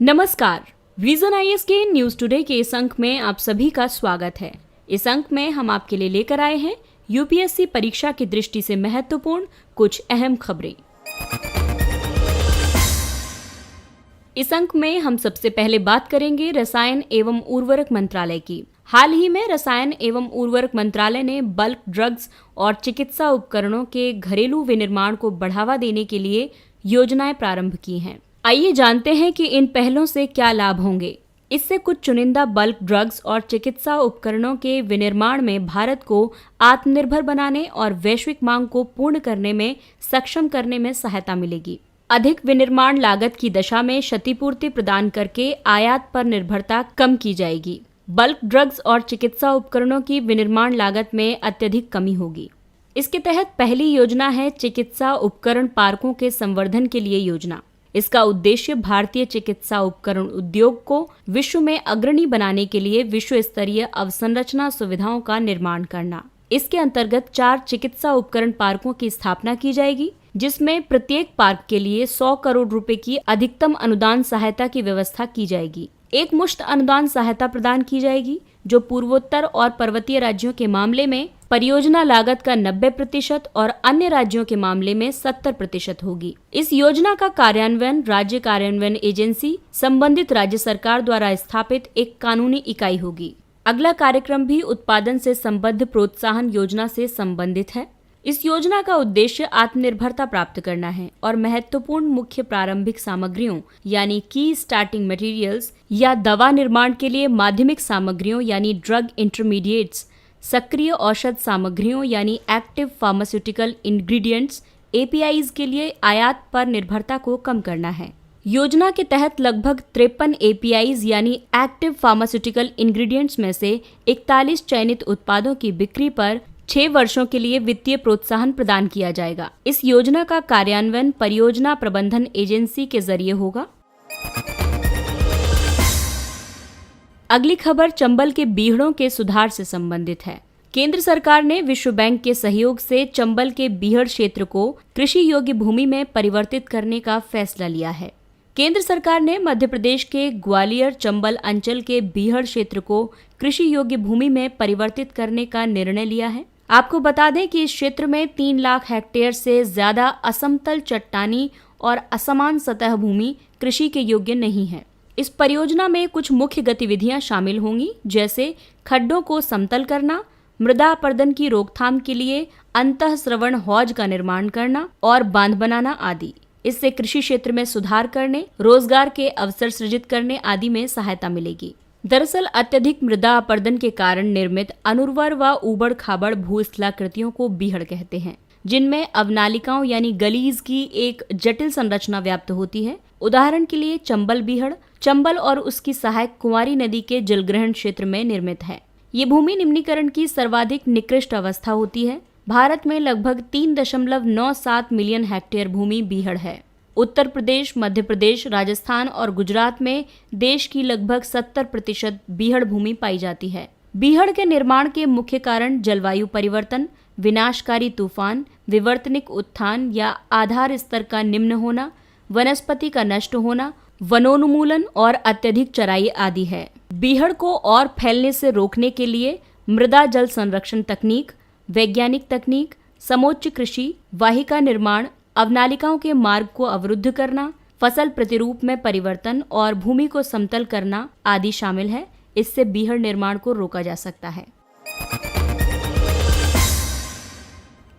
नमस्कार, reason IAS के news today के इस अंक में आप सभी का स्वागत है। इस अंक में हम आपके लिए लेकर आए हैं यूपीएससी परीक्षा की दृष्टि से महत्वपूर्ण कुछ अहम खबरें। इस अंक में हम सबसे पहले बात करेंगे रसायन एवं उर्वरक मंत्रालय की। हाल ही में रसायन एवं उर्वरक मंत्रालय ने बल्क ड्रग्स और चिकित्सा उपकरणों के घरेलू विनिर्माण को बढ़ावा देने के लिए योजनाएं प्रारंभ की हैं। आइए जानते हैं कि इन पहलों से क्या लाभ होंगे। इससे कुछ चुनिंदा बल्क ड्रग्स और चिकित्सा उपकरणों के विनिर्माण में भारत को आत्मनिर्भर बनाने और वैश्विक मांग को पूर्ण करने में सक्षम करने में सहायता मिलेगी। अधिक विनिर्माण लागत की दशा में क्षतिपूर्ति प्रदान करके आयात पर निर्भरता कम की जाएगी। बल्क ड्रग्स और चिकित्सा उपकरणों की विनिर्माण लागत में अत्यधिक कमी होगी। इसके तहत पहली योजना है चिकित्सा उपकरण पार्कों के संवर्धन के लिए योजना। इसका उद्देश्य भारतीय चिकित्सा उपकरण उद्योग को विश्व में अग्रणी बनाने के लिए विश्व स्तरीय अवसंरचना सुविधाओं का निर्माण करना। इसके अंतर्गत 4 चिकित्सा उपकरण पार्कों की स्थापना की जाएगी, जिसमें प्रत्येक पार्क के लिए 100 करोड़ रुपए की अधिकतम अनुदान सहायता की व्यवस्था की जाएगी। एक मुश्त अनुदान सहायता प्रदान की जाएगी, जो पूर्वोत्तर और पर्वतीय राज्यों के मामले में परियोजना लागत का 90% और अन्य राज्यों के मामले में 70% होगी। इस योजना का कार्यान्वयन राज्य कार्यान्वयन एजेंसी संबंधित राज्य सरकार द्वारा स्थापित एक कानूनी इकाई होगी। अगला कार्यक्रम भी उत्पादन से संबद्ध प्रोत्साहन योजना से संबंधित है। इस योजना का उद्देश्य आत्मनिर्भरता प्राप्त करना है और महत्वपूर्ण मुख्य प्रारंभिक सामग्रियों यानी की स्टार्टिंग मटेरियल्स या दवा निर्माण के लिए माध्यमिक सामग्रियों यानी ड्रग इंटरमीडिएट्स, सक्रिय औषध सामग्रियों यानी एक्टिव फार्मास्यूटिकल इंग्रेडिएंट्स APIs के लिए आयात पर निर्भरता को कम करना है। योजना के तहत लगभग 53 APIs यानी एक्टिव फार्मास्यूटिकल इंग्रेडिएंट्स में से 41 चयनित उत्पादों की बिक्री पर 6 वर्षों के लिए वित्तीय प्रोत्साहन प्रदान किया जाएगा। इस योजना का कार्यान्वयन परियोजना प्रबंधन एजेंसी के जरिए होगा। अगली खबर चंबल के बीहड़ों के सुधार से संबंधित है। केंद्र सरकार ने विश्व बैंक के सहयोग से चंबल के बीहड़ क्षेत्र को कृषि योग्य भूमि में परिवर्तित करने का फैसला लिया है। केंद्र सरकार ने मध्य प्रदेश के ग्वालियर चंबल अंचल के बीहड़ क्षेत्र को कृषि योग्य भूमि में परिवर्तित करने का निर्णय लिया है। आपको बता दें कि इस क्षेत्र में 3 लाख हेक्टेयर से ज्यादा असमतल चट्टानी और असमान सतह भूमि कृषि के योग्य नहीं है। इस परियोजना में कुछ मुख्य गतिविधियां शामिल होंगी, जैसे खड्डों को समतल करना, मृदा अपरदन की रोकथाम के लिए अंतःस्रवण हौज का निर्माण करना और बांध बनाना आदि। इससे कृषि क्षेत्र में सुधार करने, रोजगार के अवसर सृजित करने आदि में सहायता मिलेगी। दरअसल अत्यधिक मृदा अपरदन के कारण निर्मित अनुर्वर व ऊबड़ खाबड़ भूस्थलाकृतियों को बीहड़ कहते हैं, जिनमें अवनालिकाओं यानी गलीज की एक जटिल संरचना व्याप्त होती है। उदाहरण के लिए चंबल बीहड़ चंबल और उसकी सहायक कुंवारी नदी के जलग्रहण क्षेत्र में निर्मित है। ये भूमि निम्नीकरण की सर्वाधिक निकृष्ट अवस्था होती है। भारत में लगभग 3.97 मिलियन हेक्टेयर भूमि बीहड़ है। उत्तर प्रदेश, मध्य प्रदेश, राजस्थान और गुजरात में देश की लगभग 70% बीहड़ भूमि पाई जाती है। बीहड़ के निर्माण के मुख्य कारण जलवायु परिवर्तन, विनाशकारी तूफान, विवर्तनिक उत्थान या आधार स्तर का निम्न होना, वनस्पति का नष्ट होना, वनोन्मूलन और अत्यधिक चराई आदि है। बीहड़ को और फैलने से रोकने के लिए मृदा जल संरक्षण तकनीक, वैज्ञानिक तकनीक, समोच्च कृषि, वाहिका निर्माण, अवनालिकाओं के मार्ग को अवरुद्ध करना, फसल प्रतिरूप में परिवर्तन और भूमि को समतल करना आदि शामिल है। इससे बीहड़ निर्माण को रोका जा सकता है।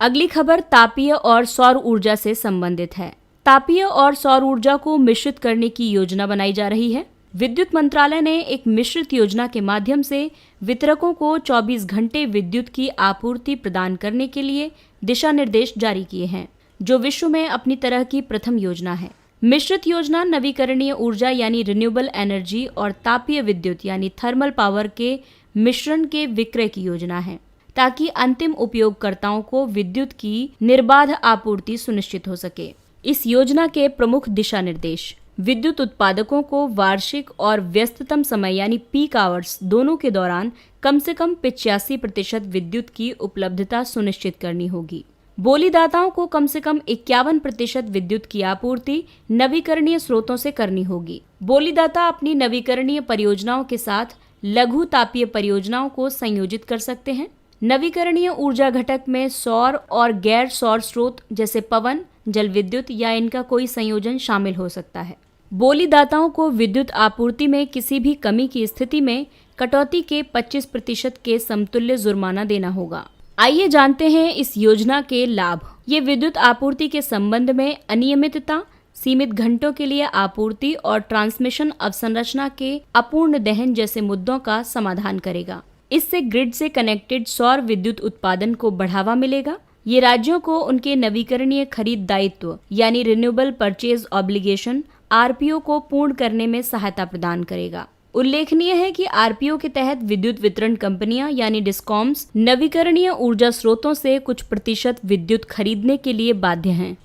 अगली खबर तापीय और सौर ऊर्जा से संबंधित है। तापीय और सौर ऊर्जा को मिश्रित करने की योजना बनाई जा रही है। विद्युत मंत्रालय ने एक मिश्रित योजना के माध्यम से वितरकों को 24 घंटे विद्युत की आपूर्ति प्रदान करने के लिए दिशा निर्देश जारी किए हैं, जो विश्व में अपनी तरह की प्रथम योजना है। मिश्रित योजना नवीकरणीय ऊर्जा यानी रिन्यूएबल एनर्जी और तापीय विद्युत यानी थर्मल पावर के मिश्रण के विक्रय की योजना है, ताकि अंतिम उपयोगकर्ताओं को विद्युत की निर्बाध आपूर्ति सुनिश्चित हो सके। इस योजना के प्रमुख दिशा निर्देश विद्युत उत्पादकों को वार्षिक और व्यस्ततम समय यानी पीक आवर्स दोनों के दौरान कम से कम 85% विद्युत की उपलब्धता सुनिश्चित करनी होगी। बोलीदाताओं को कम से कम 51% विद्युत की आपूर्ति नवीकरणीय स्रोतों से करनी होगी। बोलीदाता अपनी नवीकरणीय परियोजनाओं के साथ लघु तापीय परियोजनाओं को संयोजित कर सकते हैं। नवीकरणीय ऊर्जा घटक में सौर और गैर सौर स्रोत जैसे पवन, जल विद्युत या इनका कोई संयोजन शामिल हो सकता है। बोलीदाताओं को विद्युत आपूर्ति में किसी भी कमी की स्थिति में कटौती के 25% के समतुल्य जुर्माना देना होगा। आइए जानते हैं इस योजना के लाभ। ये विद्युत आपूर्ति के संबंध में अनियमितता, सीमित घंटों के लिए आपूर्ति और ट्रांसमिशन अवसंरचना के अपूर्ण दहन जैसे मुद्दों का समाधान करेगा। इससे ग्रिड से कनेक्टेड सौर विद्युत उत्पादन को बढ़ावा मिलेगा। ये राज्यों को उनके नवीकरणीय खरीद दायित्व यानी रिन्यूएबल परचेज ऑब्लिगेशन आरपीओ को पूर्ण करने में सहायता प्रदान करेगा। उल्लेखनीय है कि आरपीओ के तहत विद्युत वितरण कंपनियां यानी डिस्कॉम्स नवीकरणीय ऊर्जा स्रोतों से कुछ प्रतिशत विद्युत खरीदने के लिए बाध्य हैं।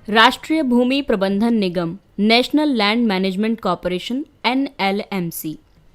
राष्ट्रीय भूमि प्रबंधन निगम नेशनल लैंड मैनेजमेंट कॉर्पोरेशन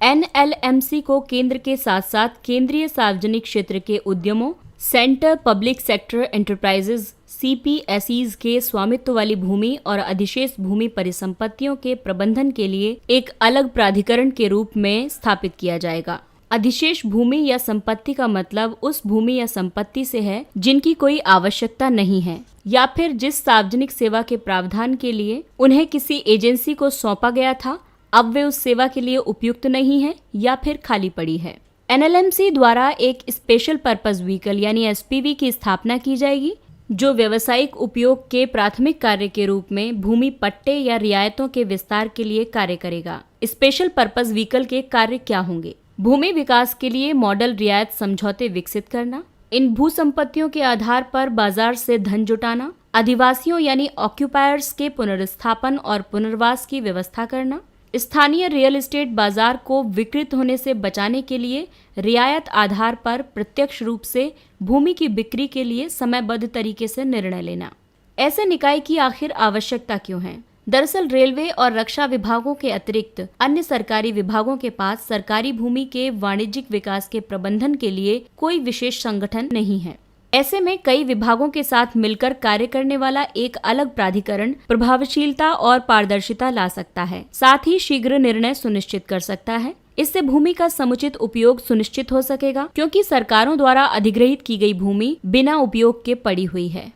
एनएलएमसी को केंद्र के साथ साथ केंद्रीय सार्वजनिक क्षेत्र के उद्यमों सेंटर पब्लिक सेक्टर एंटरप्राइजेज सीपीएसईज के स्वामित्व वाली भूमि और अधिशेष भूमि परिसंपत्तियों के प्रबंधन के लिए एक अलग प्राधिकरण के रूप में स्थापित किया जाएगा। अधिशेष भूमि या संपत्ति का मतलब उस भूमि या संपत्ति से है जिनकी कोई आवश्यकता नहीं है या फिर जिस सार्वजनिक सेवा के प्रावधान के लिए उन्हें किसी एजेंसी को सौंपा गया था, अब वे उस सेवा के लिए उपयुक्त नहीं है या फिर खाली पड़ी है। एनएलएमसी द्वारा एक स्पेशल पर्पस व्हीकल यानी एसपीवी की स्थापना की जाएगी जो व्यावसायिक उपयोग के प्राथमिक कार्य के रूप में भूमि पट्टे या रियायतों के विस्तार के लिए कार्य करेगा। स्पेशल पर्पस व्हीकल के कार्य क्या होंगे? भूमि विकास के लिए मॉडल रियायत समझौते विकसित करना, इन भू संपत्तियों के आधार पर बाजार से धन जुटाना, अधिवासियों यानी ऑक्यूपायर्स के पुनर्स्थापन और पुनर्वास की व्यवस्था करना, स्थानीय रियल एस्टेट बाजार को विकृत होने से बचाने के लिए रियायत आधार पर प्रत्यक्ष रूप से भूमि की बिक्री के लिए समयबद्ध तरीके से निर्णय लेना। ऐसे निकाय की आखिर आवश्यकता क्यों है? दरअसल रेलवे और रक्षा विभागों के अतिरिक्त अन्य सरकारी विभागों के पास सरकारी भूमि के वाणिज्यिक विकास के प्रबंधन के लिए कोई विशेष संगठन नहीं है। ऐसे में कई विभागों के साथ मिलकर कार्य करने वाला एक अलग प्राधिकरण प्रभावशीलता और पारदर्शिता ला सकता है, साथ ही शीघ्र निर्णय सुनिश्चित कर सकता है। इससे भूमि का समुचित उपयोग सुनिश्चित हो सकेगा क्योंकि सरकारों द्वारा अधिग्रहित की गई भूमि बिना उपयोग के पड़ी हुई है।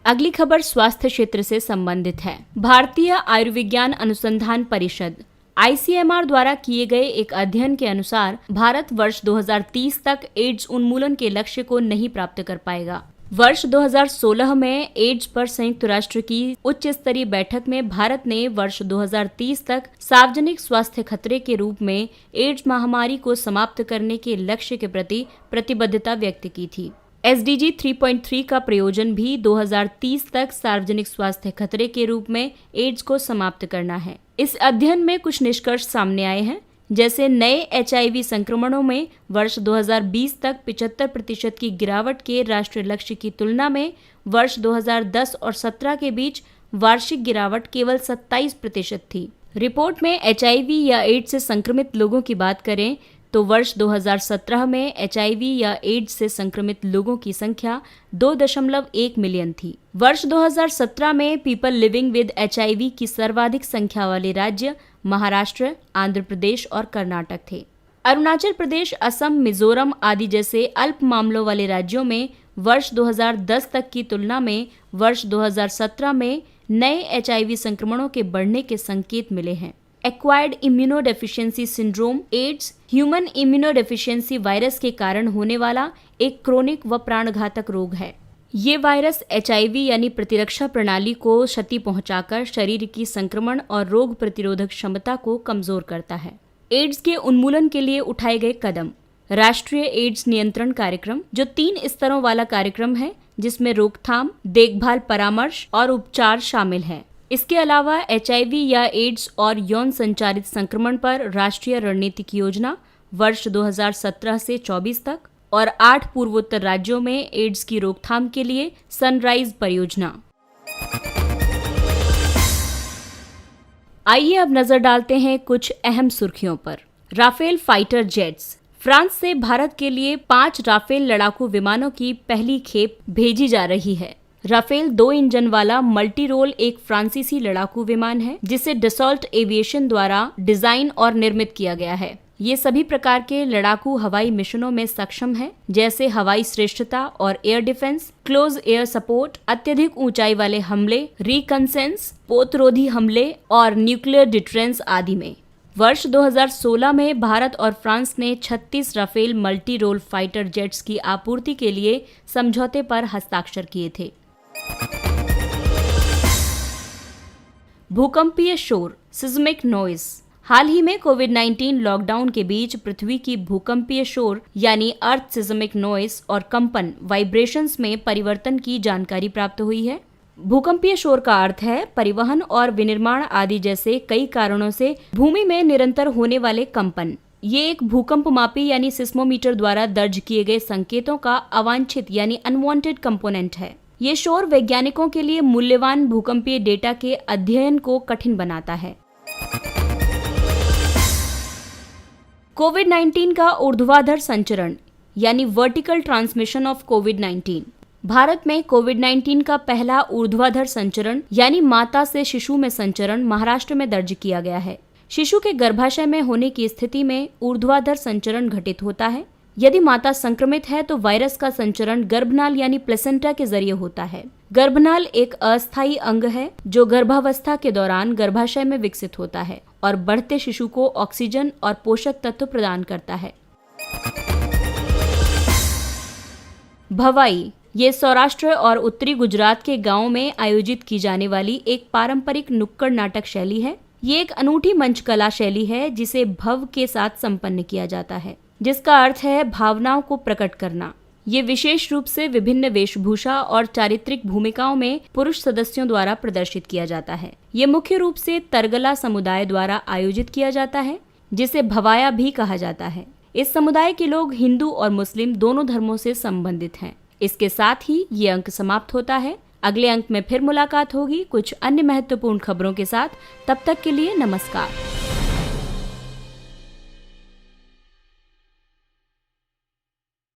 अगली खबर स्वास्थ्य क्षेत्र से संबंधित है। भारतीय आयुर्विज्ञान अनुसंधान परिषद आईसीएमआर द्वारा किए गए एक अध्ययन के अनुसार भारत वर्ष 2030 तक एड्स उन्मूलन के लक्ष्य को नहीं प्राप्त कर पाएगा। वर्ष 2016 में एड्स पर संयुक्त राष्ट्र की उच्च स्तरीय बैठक में भारत ने वर्ष 2030 तक सार्वजनिक स्वास्थ्य खतरे के रूप में एड्स महामारी को समाप्त करने के लक्ष्य के प्रति प्रतिबद्धता व्यक्त की थी। SDG 3.3 का प्रयोजन भी 2030 तक सार्वजनिक स्वास्थ्य खतरे के रूप में एड्स को समाप्त करना है। इस अध्ययन में कुछ निष्कर्ष सामने आए हैं, जैसे नए HIV संक्रमणों में वर्ष 2020 तक 75% की गिरावट के राष्ट्रीय लक्ष्य की तुलना में वर्ष 2010 और 17 के बीच वार्षिक गिरावट केवल 27% थी। रिपोर्ट में HIV या एड्स से संक्रमित लोगों की बात करें तो वर्ष 2017 में HIV या एड्स से संक्रमित लोगों की संख्या 2.1 मिलियन थी। वर्ष 2017 में पीपल लिविंग विद HIV की सर्वाधिक संख्या वाले राज्य महाराष्ट्र, आंध्र प्रदेश और कर्नाटक थे। अरुणाचल प्रदेश, असम, मिजोरम आदि जैसे अल्प मामलों वाले राज्यों में वर्ष 2010 तक की तुलना में वर्ष 2017 में नए HIV संक्रमणों के बढ़ने के संकेत मिले हैं। Acquired immunodeficiency syndrome AIDS human immunodeficiency virus के कारण होने वाला एक क्रोनिक व प्राणघातक रोग है। ये वायरस HIV यानी प्रतिरक्षा प्रणाली को क्षति पहुंचाकर शरीर की संक्रमण और रोग प्रतिरोधक क्षमता को कमजोर करता है। एड्स के उन्मूलन के लिए उठाए गए कदम। राष्ट्रीय एड्स नियंत्रण कार्यक्रम, जो 3 स्तरों वाला कार्यक्रम है, जिसमें रोकथाम, देखभाल, परामर्श और उपचार शामिल है। इसके अलावा HIV या एड्स और यौन संचारित संक्रमण पर राष्ट्रीय रणनीतिक योजना वर्ष 2017 से 24 तक और 8 पूर्वोत्तर राज्यों में एड्स की रोकथाम के लिए सनराइज परियोजना। आइए अब नजर डालते हैं कुछ अहम सुर्खियों पर। राफेल फाइटर जेट्स फ्रांस से भारत के लिए 5 राफेल लड़ाकू विमानों की पहली खेप भेजी जा रही है। राफेल 2 इंजन वाला मल्टी रोल एक फ्रांसीसी लड़ाकू विमान है जिसे डसॉल्ट एविएशन द्वारा डिजाइन और निर्मित किया गया है। ये सभी प्रकार के लड़ाकू हवाई मिशनों में सक्षम है, जैसे हवाई श्रेष्ठता और air defence, close air support, अत्यधिक ऊंचाई वाले हमले, रिकन्सेंस, पोतरोधी हमले और न्यूक्लियर डिटरेंस आदि में। वर्ष 2016 में भारत और फ्रांस ने 36 Rafale multi role fighter jets की आपूर्ति के लिए समझौते पर हस्ताक्षर किए थे। भूकंपीय शोर, सिस्मिक नॉइज। हाल ही में कोविड-19 लॉकडाउन के बीच पृथ्वी की भूकंपीय शोर यानी अर्थ सिस्मिक नॉइज और कंपन वाइब्रेशंस में परिवर्तन की जानकारी प्राप्त हुई है। भूकंपीय शोर का अर्थ है परिवहन और विनिर्माण आदि जैसे कई कारणों से भूमि में निरंतर होने वाले कंपन। ये एक भूकंपमापी यानी सिस्मोमीटर द्वारा दर्ज किए गए संकेतों का अवांछित यानी अनवांटेड कंपोनेंट है। ये शोर वैज्ञानिकों के लिए मूल्यवान भूकंपीय डेटा के अध्ययन को कठिन बनाता है। कोविड-19 का ऊर्ध्वाधर संचरण यानी वर्टिकल ट्रांसमिशन ऑफ कोविड-19। भारत में कोविड-19 का पहला ऊर्ध्वाधर संचरण यानी माता से शिशु में संचरण महाराष्ट्र में दर्ज किया गया है। शिशु के गर्भाशय में होने की स्थिति में ऊर्ध्वाधर संचरण घटित होता है। यदि माता संक्रमित है तो वायरस का संचरण गर्भनाल यानी प्लेसेंटा के जरिए होता है। गर्भनाल एक अस्थायी अंग है जो गर्भावस्था के दौरान गर्भाशय में विकसित होता है और बढ़ते शिशु को ऑक्सीजन और पोषक तत्व प्रदान करता है। भवाई, ये सौराष्ट्र और उत्तरी गुजरात के गांवों में आयोजित की जाने वाली एक पारंपरिक नुक्कड़ नाटक शैली है। ये एक अनूठी मंच कला शैली है जिसे भव के साथ संपन्न किया जाता है, जिसका अर्थ है भावनाओं को प्रकट करना। ये विशेष रूप से विभिन्न वेशभूषा और चारित्रिक भूमिकाओं में पुरुष सदस्यों द्वारा प्रदर्शित किया जाता है। ये मुख्य रूप से तरगला समुदाय द्वारा आयोजित किया जाता है, जिसे भवाया भी कहा जाता है। इस समुदाय के लोग हिंदू और मुस्लिम दोनों धर्मों से संबंधित हैं। इसके साथ ही ये अंक समाप्त होता है। अगले अंक में फिर मुलाकात होगी कुछ अन्य महत्वपूर्ण खबरों के साथ। तब तक के लिए नमस्कार।